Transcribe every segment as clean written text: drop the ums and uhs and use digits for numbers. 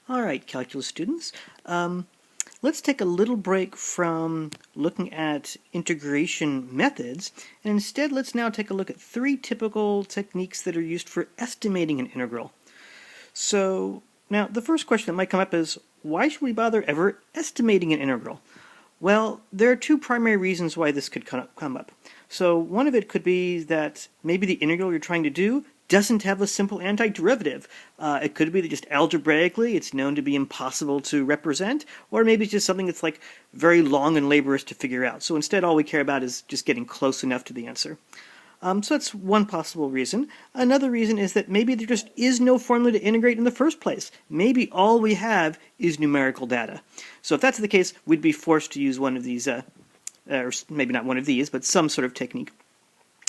Alright, calculus students, let's take a little break from looking at integration methods, and instead let's now take a look at three typical techniques that are used for estimating an integral. So, now the first question that might come up is, why should we bother ever estimating an integral? Well, there are two primary reasons why this could come up. So one of it could be that maybe the integral you're trying to do doesn't have a simple antiderivative. It could be that just algebraically it's known to be impossible to represent, or maybe it's just something that's like very long and laborious to figure out. So instead all we care about is just getting close enough to the answer. So that's one possible reason. Another reason is that maybe there just is no formula to integrate in the first place. Maybe all we have is numerical data. So if that's the case, we'd be forced to use one of these, or maybe not one of these, but some sort of technique.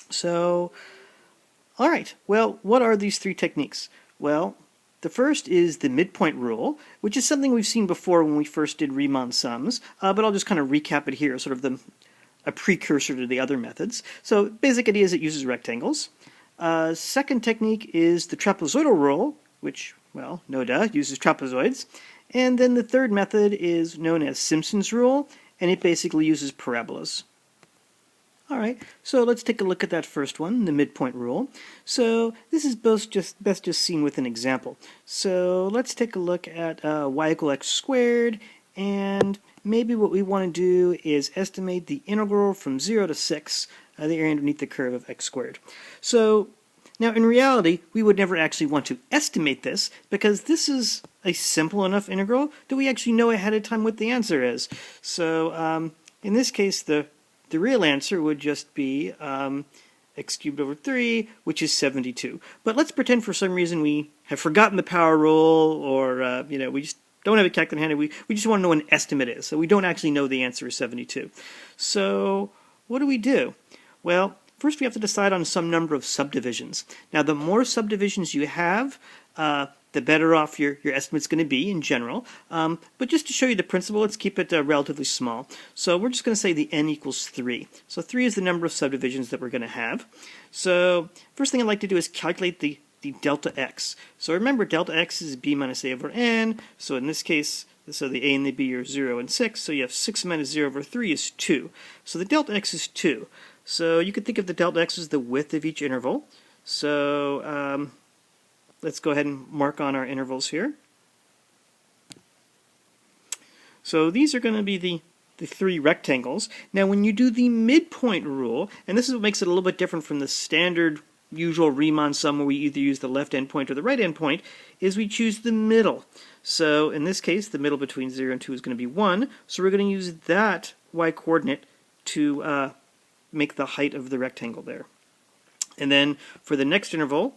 So, all right, well, what are these three techniques? Well, the first is the midpoint rule, which is something we've seen before when we first did Riemann sums, but I'll just kind of recap it here, sort of a precursor to the other methods. So basic idea is it uses rectangles. Second technique is the trapezoidal rule, which, well, no duh, uses trapezoids. And then the third method is known as Simpsons Rule, and it basically uses parabolas. Alright, so let's take a look at that first one, the midpoint rule. So this is best just seen with an example. So let's take a look at y equal x squared, and maybe what we want to do is estimate the integral from 0 to 6, the area underneath the curve of x squared. So now in reality, we would never actually want to estimate this, because this is a simple enough integral that we actually know ahead of time what the answer is. So in this case, the real answer would just be x cubed over 3, which is 72. But let's pretend for some reason we have forgotten the power rule, or we just don't have a calculator handy. We just want to know what an estimate is. So we don't actually know the answer is 72. So what do? Well, first we have to decide on some number of subdivisions. Now the more subdivisions you have, the better off your estimate's going to be in general. But just to show you the principle, let's keep it relatively small. So we're just going to say the n equals 3. So 3 is the number of subdivisions that we're going to have. So first thing I'd like to do is calculate the delta x. So remember, delta x is b minus a over n. So in this case, so the a and the b are 0 and 6. So you have 6 minus 0 over 3 is 2. So the delta x is 2. So you could think of the delta x as the width of each interval. So let's go ahead and mark on our intervals here. So these are going to be the three rectangles. Now when you do the midpoint rule, and this is what makes it a little bit different from the standard usual Riemann sum where we either use the left endpoint or the right endpoint, is we choose the middle. So in this case, the middle between 0 and 2 is going to be 1, so we're going to use that y-coordinate to make the height of the rectangle there. And then for the next interval,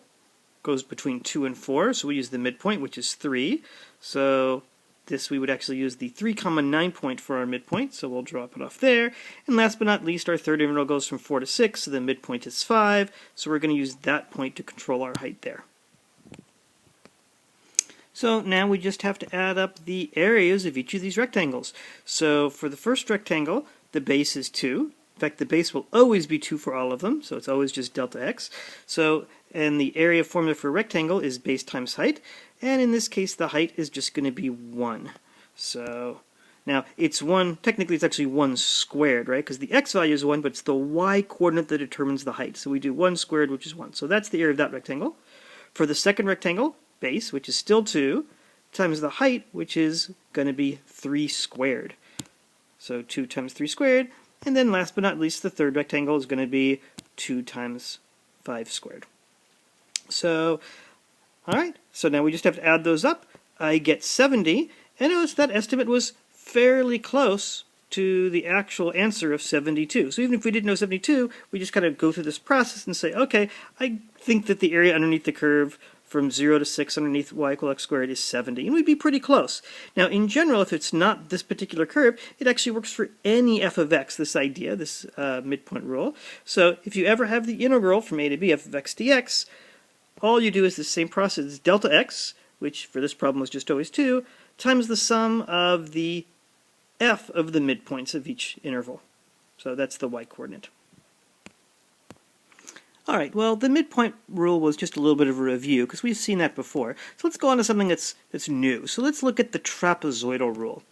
goes between 2 and 4, so we use the midpoint, which is 3. So this we would actually use the 3, 9 point for our midpoint, so we'll drop it off there. And last but not least, our third interval goes from 4 to 6, so the midpoint is 5, so we're going to use that point to control our height there. So now we just have to add up the areas of each of these rectangles. So for the first rectangle, the base is 2. In fact, the base will always be 2 for all of them, so it's always just delta x. So, and the area formula for a rectangle is base times height, and in this case the height is just going to be 1. So, now it's 1, technically it's actually 1 squared, right? Because the x value is 1, but it's the y-coordinate that determines the height. So we do 1 squared, which is 1. So that's the area of that rectangle. For the second rectangle, base, which is still 2, times the height, which is going to be 3 squared. So 2 times 3 squared. And then last but not least, the third rectangle is going to be 2 times 5 squared. So, alright, so now we just have to add those up. I get 70, and notice that estimate was fairly close to the actual answer of 72. So even if we didn't know 72, we just kind of go through this process and say, okay, I think that the area underneath the curve from 0 to 6 underneath y equal x squared is 70, and we'd be pretty close. Now, in general, if it's not this particular curve, it actually works for any f of x, this idea, this midpoint rule. So if you ever have the integral from a to b f of x dx, all you do is the same process, delta x, which for this problem was just always 2, times the sum of the f of the midpoints of each interval. So that's the y-coordinate. Alright, well, the midpoint rule was just a little bit of a review because we've seen that before. So let's go on to something that's new. So let's look at the trapezoidal rule.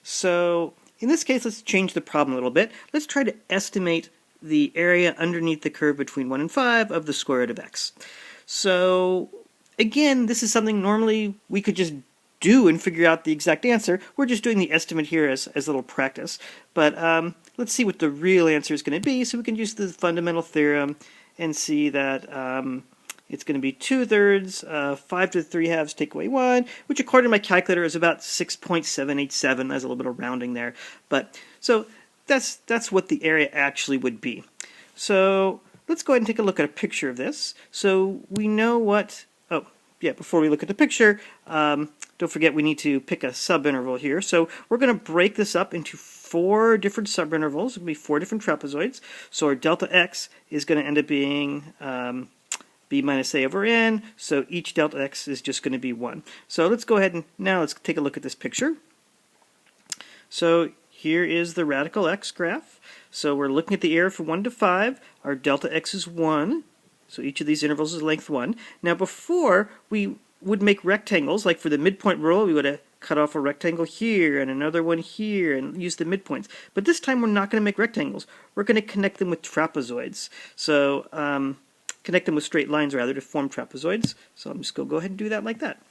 So in this case, let's change the problem a little bit. Let's try to estimate the area underneath the curve between 1 and 5 of the square root of x. So again, this is something normally we could just do and figure out the exact answer. We're just doing the estimate here as a little practice. But let's see what the real answer is going to be. So we can use the fundamental theorem and see that it's going to be 2/3, 5 to the 3/2 take away 1, which according to my calculator is about 6.787. There's a little bit of rounding there. But so that's what the area actually would be. So let's go ahead and take a look at a picture of this. So we know what, oh yeah, before we look at the picture, don't forget we need to pick a subinterval here. So we're going to break this up into 4 different subintervals. It will be 4 different trapezoids. So our delta x is going to end up being b minus a over n. So each delta x is just going to be 1. So let's go ahead and now let's take a look at this picture. So here is the radical x graph. So we're looking at the area from 1 to 5. Our delta x is 1. So each of these intervals is length 1. Now before, we would make rectangles, like for the midpoint rule, we would have cut off a rectangle here and another one here and use the midpoints. But this time we're not going to make rectangles. We're going to connect them with trapezoids. So connect them with straight lines rather to form trapezoids. So I'm just going to go ahead and do that like that.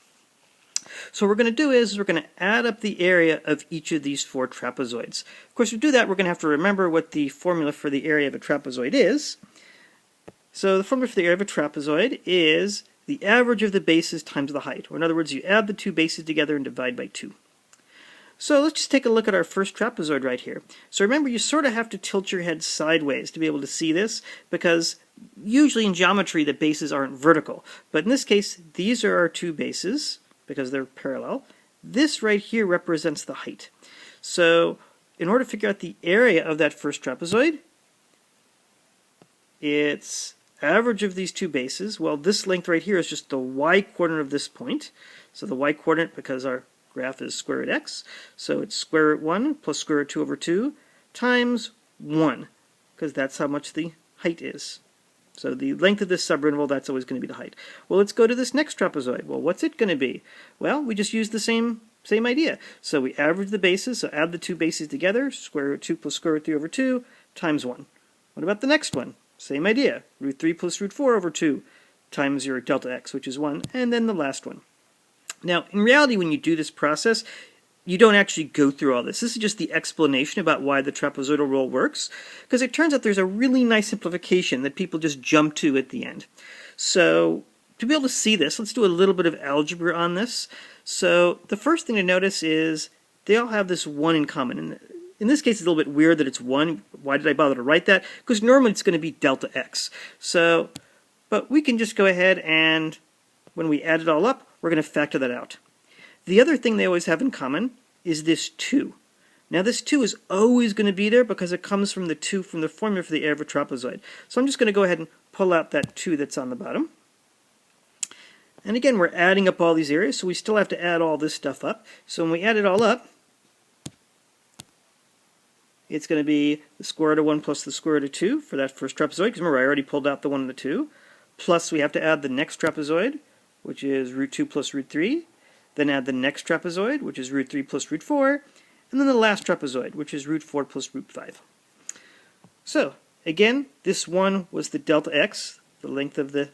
So what we're going to do is we're going to add up the area of each of these 4 trapezoids. Of course, to do that, we're going to have to remember what the formula for the area of a trapezoid is. So the formula for the area of a trapezoid is the average of the bases times the height. Or in other words, you add the 2 bases together and divide by 2. So let's just take a look at our first trapezoid right here. So remember, you sort of have to tilt your head sideways to be able to see this, because usually in geometry the bases aren't vertical. But in this case, these are our 2 bases, because they're parallel. This right here represents the height. So in order to figure out the area of that first trapezoid, it's average of these 2 bases. Well, this length right here is just the y-coordinate of this point. So the y-coordinate, because our graph is square root x, so it's square root 1 plus square root 2 over 2 times 1, because that's how much the height is. So the length of this subinterval, that's always going to be the height. Well, let's go to this next trapezoid. Well, what's it going to be? Well, we just use the same idea. So we average the bases, so add the 2 bases together, square root 2 plus square root 3 over 2 times 1. What about the next one? Same idea, root 3 plus root 4 over 2 times your delta x, which is 1, and then the last one. Now, in reality, when you do this process, you don't actually go through all this. This is just the explanation about why the trapezoidal rule works, because it turns out there's a really nice simplification that people just jump to at the end. So to be able to see this, let's do a little bit of algebra on this. So the first thing to notice is they all have this 1 in common. And in this case, it's a little bit weird that it's 1. Why did I bother to write that? Because normally it's going to be delta x. So, but we can just go ahead and when we add it all up, we're going to factor that out. The other thing they always have in common is this 2. Now this 2 is always going to be there because it comes from the 2 from the formula for the area of a trapezoid. So I'm just going to go ahead and pull out that 2 that's on the bottom. And again, we're adding up all these areas, so we still have to add all this stuff up. So when we add it all up, it's going to be the square root of 1 plus the square root of 2 for that first trapezoid, because remember I already pulled out the 1 and the 2. Plus we have to add the next trapezoid, which is root 2 plus root 3. Then add the next trapezoid, which is root 3 plus root 4. And then the last trapezoid, which is root 4 plus root 5. So, again, this one was the delta x, the length of the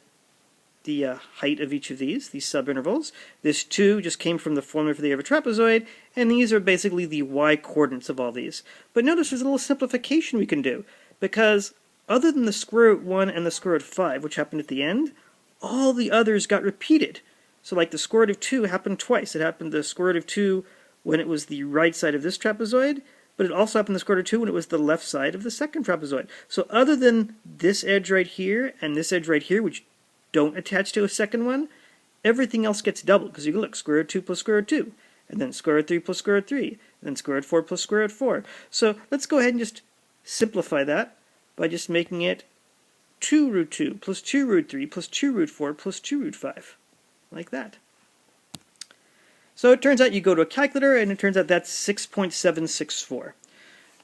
height of each of these subintervals. This 2 just came from the formula for the area of a trapezoid, and these are basically the y-coordinates of all these. But notice there's a little simplification we can do, because other than the square root 1 and the square root 5, which happened at the end, all the others got repeated. So like the square root of 2 happened twice. It happened the square root of 2 when it was the right side of this trapezoid, but it also happened the square root of 2 when it was the left side of the second trapezoid. So other than this edge right here and this edge right here, which don't attach to a second one, everything else gets doubled, because you can look, square root 2 plus square root 2, and then square root 3 plus square root 3, and then square root 4 plus square root 4. So let's go ahead and just simplify that by just making it 2 root 2 plus 2 root 3 plus 2 root 4 plus 2 root 5, like that. So it turns out you go to a calculator, and it turns out that's 6.764.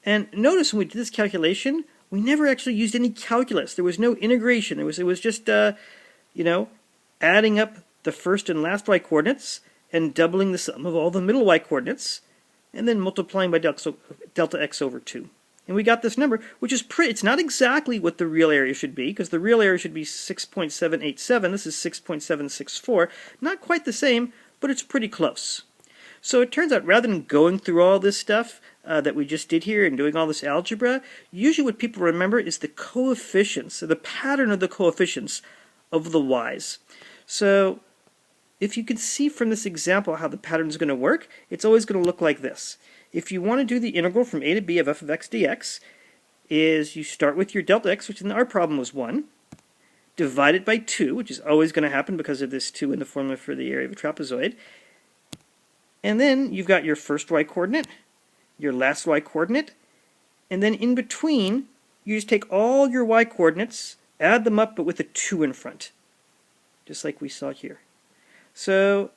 And notice when we did this calculation, we never actually used any calculus. There was no integration. It was just, you know, adding up the first and last y coordinates and doubling the sum of all the middle y coordinates, and then multiplying by delta x over 2. And we got this number, which is it's not exactly what the real area should be, because the real area should be 6.787. This is 6.764. Not quite the same, but it's pretty close. So it turns out, rather than going through all this stuff that we just did here and doing all this algebra, usually what people remember is the coefficients, the pattern of the coefficients of the y's. So if you can see from this example how the pattern is going to work, it's always going to look like this. If you want to do the integral from a to b of f of x dx, is you start with your delta x, which in our problem was 1, divide it by 2, which is always going to happen because of this 2 in the formula for the area of a trapezoid. And then you've got your first y coordinate, your last y coordinate, and then in between, you just take all your y coordinates, add them up, but with a 2 in front, just like we saw here. So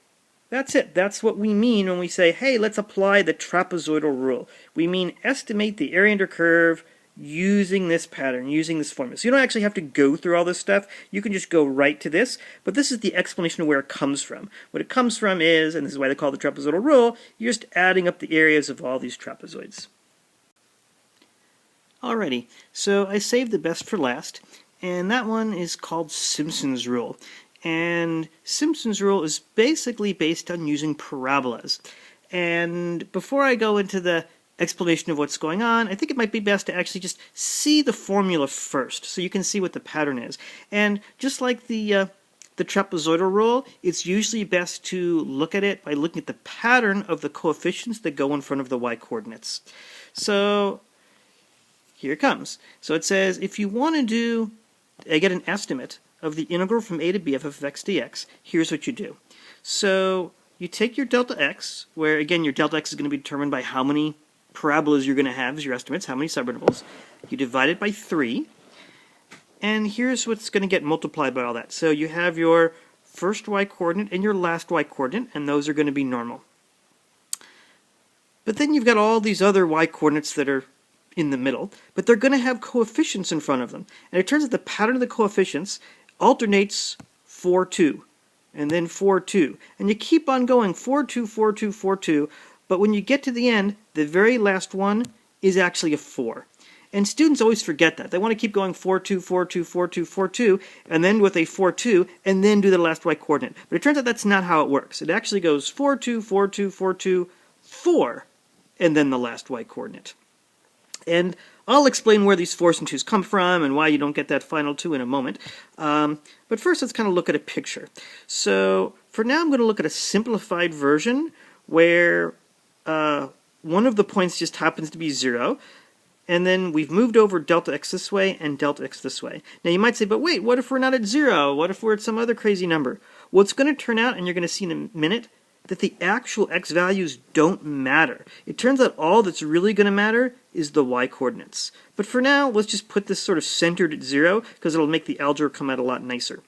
that's it. That's what we mean when we say, hey, let's apply the trapezoidal rule. We mean estimate the area under curve using this pattern, using this formula. So you don't actually have to go through all this stuff. You can just go right to this. But this is the explanation of where it comes from. What it comes from is, and this is why they call it the trapezoidal rule, you're just adding up the areas of all these trapezoids. Alrighty, so I saved the best for last, and that one is called Simpsons Rule. And Simpsons Rule is basically based on using parabolas. And before I go into the explanation of what's going on, I think it might be best to actually just see the formula first, so you can see what the pattern is. And just like the trapezoidal rule, it's usually best to look at it by looking at the pattern of the coefficients that go in front of the y coordinates. So here it comes. So it says if you want to get an estimate of the integral from a to b of f of x dx, here's what you do. So you take your delta x, where again your delta x is going to be determined by how many parabolas you're going to have as your estimates, how many subintervals. You divide it by 3, and here's what's going to get multiplied by all that. So you have your first y coordinate and your last y coordinate, and those are going to be normal. But then you've got all these other y coordinates that are in the middle, but they're going to have coefficients in front of them. And it turns out the pattern of the coefficients alternates 4, 2, and then 4, 2. And you keep on going 4, 2, 4, 2, 4, 2, but when you get to the end, the very last one is actually a 4. And students always forget that. They want to keep going 4, 2, 4, 2, 4, 2, 4, 2, and then with a 4, 2, and then do the last y coordinate. But it turns out that's not how it works. It actually goes 4, 2, 4, 2, 4, 2, 4, and then the last y coordinate. And I'll explain where these 4s and 2s come from and why you don't get that final 2 in a moment. But first, let's kind of look at a picture. So for now, I'm going to look at a simplified version where one of the points just happens to be 0. And then we've moved over delta x this way and delta x this way. Now you might say, but wait, what if we're not at 0? What if we're at some other crazy number? Well, it's going to turn out, and you're going to see in a minute, that the actual x values don't matter. It turns out all that's really going to matter is the y coordinates. But for now, let's just put this sort of centered at 0, because it'll make the algebra come out a lot nicer.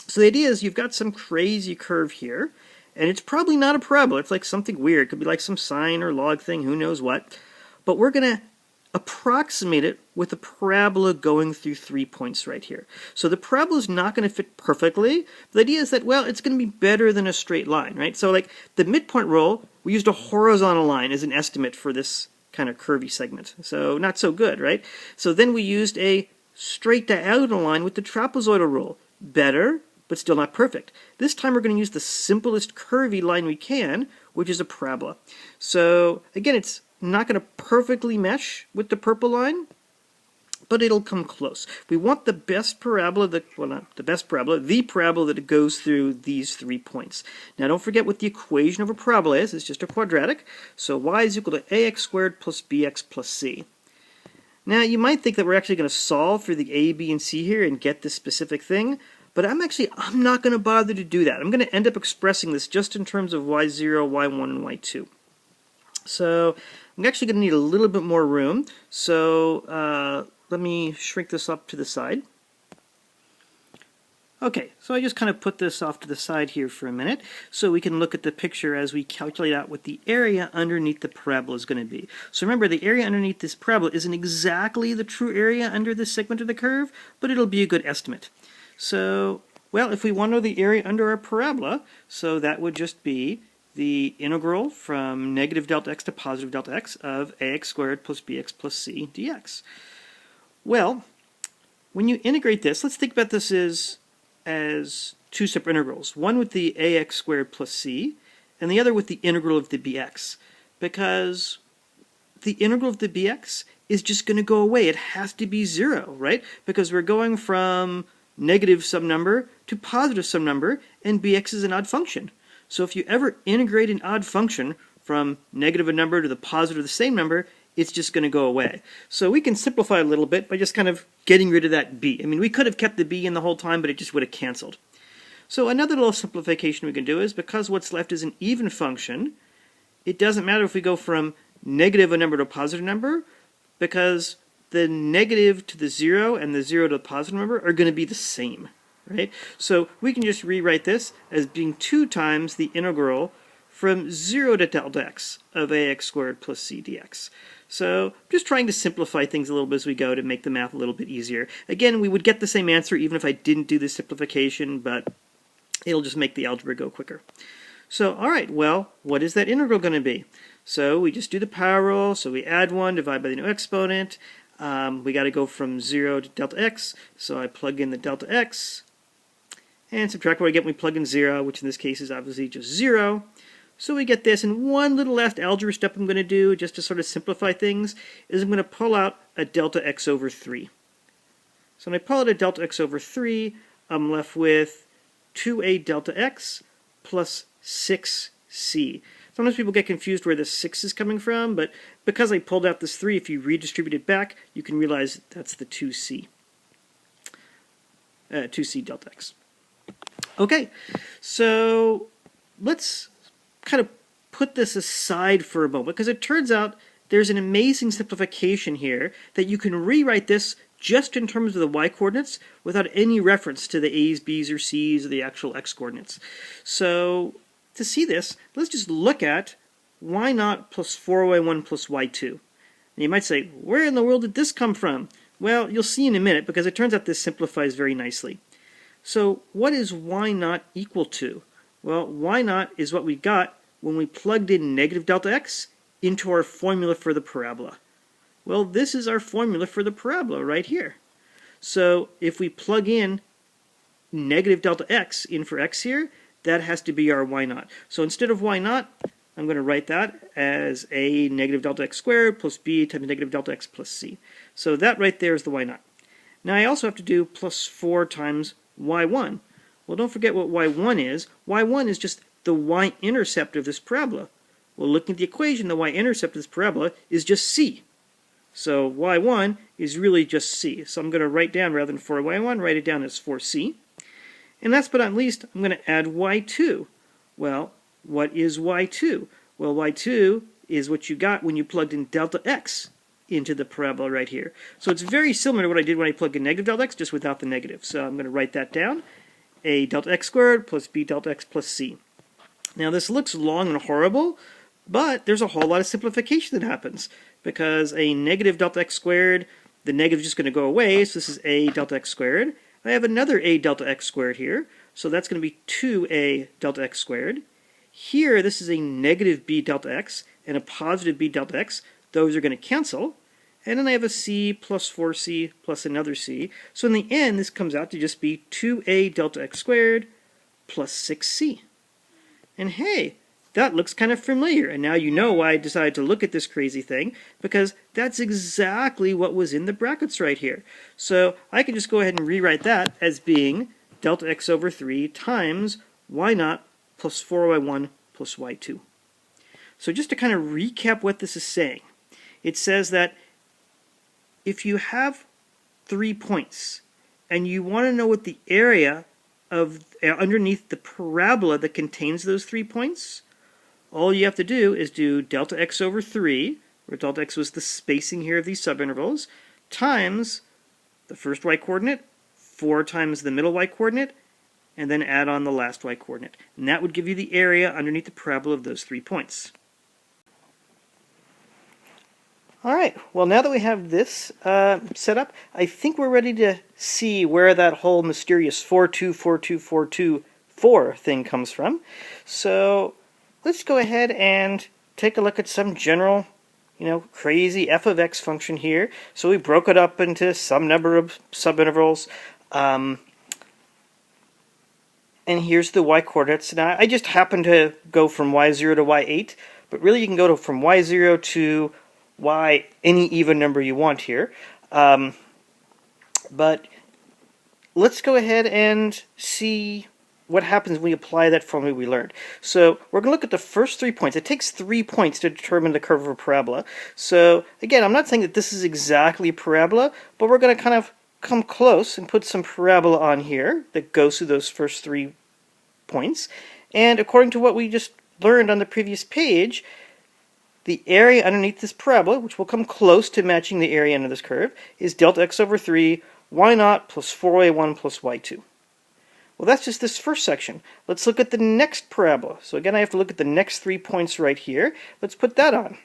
So the idea is you've got some crazy curve here, and it's probably not a parabola. It's like something weird. It could be like some sine or log thing, who knows what. But we're going to approximate it with a parabola going through 3 points right here. So the parabola is not going to fit perfectly. The idea is that, well, it's going to be better than a straight line, right? So like the midpoint rule, we used a horizontal line as an estimate for this kind of curvy segment. So not so good, right? So then we used a straight diagonal line with the trapezoidal rule. Better, but still not perfect. This time we're going to use the simplest curvy line we can, which is a parabola. So again, it's not going to perfectly mesh with the purple line, but it'll come close. We want the best parabola, well, not the best parabola, the parabola that goes through these 3 points. Now don't forget what the equation of a parabola is. It's just a quadratic. So y is equal to ax squared plus bx plus c. Now you might think that we're actually going to solve for the a, b, and c here and get this specific thing, but I'm not going to bother to do that. I'm going to end up expressing this just in terms of y0, y1, and y2. So I'm actually going to need a little bit more room, so let me shrink this up to the side. Okay, so I just kind of put this off to the side here for a minute so we can look at the picture as we calculate out what the area underneath the parabola is going to be. So remember, the area underneath this parabola isn't exactly the true area under the segment of the curve, but it'll be a good estimate. So, well, if we want to know the area under our parabola, so that would just be the integral from negative delta x to positive delta x of ax squared plus bx plus c dx. Well, when you integrate this, let's think about this as two separate integrals. One with the ax squared plus c, and the other with the integral of the bx. Because the integral of the bx is just going to go away. It has to be 0, right? Because we're going from negative some number to positive some number, and bx is an odd function. So if you ever integrate an odd function from negative a number to the positive of the same number, it's just going to go away. So we can simplify a little bit by just kind of getting rid of that b. I mean, we could have kept the b in the whole time, but it just would have canceled. So another little simplification we can do is, because what's left is an even function, it doesn't matter if we go from negative a number to a positive number, because the negative to the 0 and the 0 to the positive number are going to be the same, right? So we can just rewrite this as being 2 times the integral from 0 to delta x of ax squared plus c dx. So just trying to simplify things a little bit as we go to make the math a little bit easier. Again, we would get the same answer even if I didn't do this simplification, but it'll just make the algebra go quicker. So, all right, well, what is that integral going to be? So we just do the power rule. So we add 1, divide by the new exponent. We got to go from 0 to delta x. So I plug in the delta x and subtract what I get when we plug in 0, which in this case is obviously just 0. So we get this, and one little last algebra step I'm going to do, just to sort of simplify things, is I'm going to pull out a delta x over 3. So when I pull out a delta x over 3, I'm left with 2a delta x plus 6c. Sometimes people get confused where the 6 is coming from, but because I pulled out this 3, if you redistribute it back, you can realize that's the 2c. 2c delta x. Okay, so let's kind of put this aside for a moment, because it turns out there's an amazing simplification here that you can rewrite this just in terms of the y-coordinates without any reference to the a's, b's, or c's, or the actual x-coordinates. So to see this, let's just look at y naught plus 4y1 plus y2. And you might say, where in the world did this come from? Well, you'll see in a minute, because it turns out this simplifies very nicely. So what is y naught equal to? Well, y naught is what we got when we plugged in negative delta x into our formula for the parabola. Well, this is our formula for the parabola right here. So if we plug in negative delta x in for x here, that has to be our y naught. So instead of y naught, I'm going to write that as a negative delta x squared plus b times negative delta x plus c. So that right there is the y naught. Now I also have to do plus 4 times y1. Well, don't forget what y1 is. y1 is just the y-intercept of this parabola. Well, looking at the equation, the y-intercept of this parabola is just c. So y1 is really just c. So I'm going to write down, rather than 4y1, write it down as 4c. And last but not least, I'm going to add y2. Well, what is y2? Well, y2 is what you got when you plugged in delta x into the parabola right here. So it's very similar to what I did when I plugged in negative delta x, just without the negative. So I'm going to write that down. A delta x squared plus b delta x plus c. Now this looks long and horrible, but there's a whole lot of simplification that happens, because a negative delta x squared, the negative is just going to go away, so this is a delta x squared. I have another a delta x squared here, so that's going to be 2a delta x squared. Here, this is a negative b delta x and a positive b delta x. Those are going to cancel. And then I have a c plus 4c plus another c. So in the end, this comes out to just be 2a delta x squared plus 6c. And hey, that looks kind of familiar. And now you know why I decided to look at this crazy thing, because that's exactly what was in the brackets right here. So I can just go ahead and rewrite that as being delta x over 3 times y naught plus 4y1 plus y2. So just to kind of recap what this is saying, it says that if you have 3 points and you want to know what the area of underneath the parabola that contains those 3 points, all you have to do is do delta x over 3, where delta x was the spacing here of these subintervals, times the first y-coordinate, 4 times the middle y-coordinate, and then add on the last y coordinate. And that would give you the area underneath the parabola of those 3 points. Alright, well now that we have this set up, I think we're ready to see where that whole mysterious 4, 2, 4, 2, 4, 2, 4 thing comes from. So let's go ahead and take a look at some general, crazy f of x function here. So we broke it up into some number of subintervals. And here's the y coordinates. Now I just happen to go from y0 to y8, but really you can go from y0 to y any even number you want here. But let's go ahead and see what happens when we apply that formula we learned. So we're going to look at the first 3 points. It takes 3 points to determine the curve of a parabola. So again, I'm not saying that this is exactly a parabola, but we're going to kind of come close and put some parabola on here that goes through those first 3 points. And according to what we just learned on the previous page, the area underneath this parabola, which will come close to matching the area under this curve, is delta x over 3, y naught plus 4y1 plus y2. Well, that's just this first section. Let's look at the next parabola. So again, I have to look at the next 3 points right here. Let's put that on.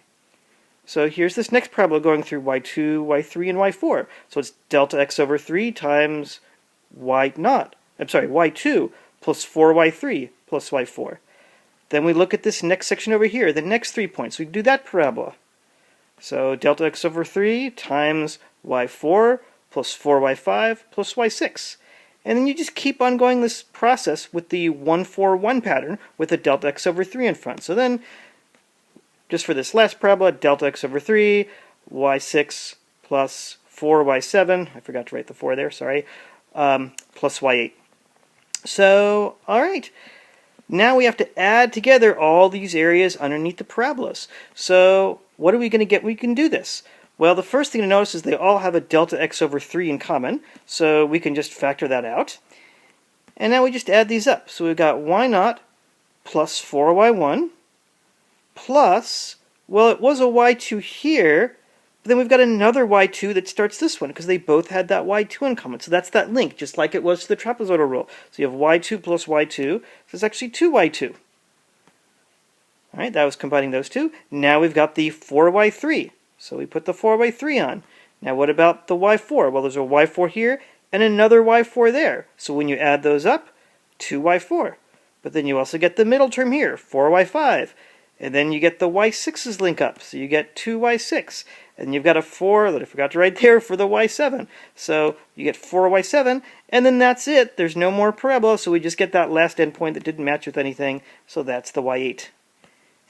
So here's this next parabola going through y2, y3, and y4. So it's delta x over 3 times y2 plus 4y3 plus y4. Then we look at this next section over here, the next 3 points. We do that parabola. So delta x over 3 times y4 plus 4y5 plus y6. And then you just keep on going this process with the 1, 4, 1 pattern with a delta x over 3 in front. So then, just for this last parabola, delta x over 3, y6 plus 4y7, I forgot to write the 4 there, sorry, plus y8. So, alright. Now we have to add together all these areas underneath the parabolas. So what are we going to get when we can do this? Well, the first thing to notice is they all have a delta x over 3 in common, so we can just factor that out. And now we just add these up. So we've got y naught plus 4y1 plus, well, it was a y2 here, but then we've got another y2 that starts this one, because they both had that y2 in common. So that's that link, just like it was to the trapezoidal rule. So you have y2 plus y2, so it's actually 2y2. All right, that was combining those two. Now we've got the 4y3. So we put the 4y3 on. Now what about the y4? Well, there's a y4 here and another y4 there. So when you add those up, 2y4. But then you also get the middle term here, 4y5. And then you get the y6's link up. So you get 2y6. And you've got a 4 that I forgot to write there for the y7. So you get 4y7, and then that's it. There's no more parabola, so we just get that last endpoint that didn't match with anything. So that's the y8.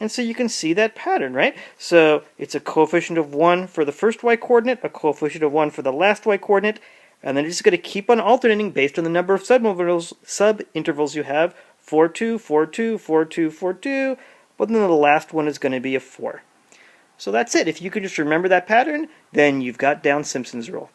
And so you can see that pattern, right? So it's a coefficient of 1 for the first y-coordinate, a coefficient of 1 for the last y-coordinate, and then it's just going to keep on alternating based on the number of subintervals you have, 4, 2, 4, 2, 4, 2, 4, 2, but then the last one is going to be a 4. So that's it. If you can just remember that pattern, then you've got down Simpsons Rule.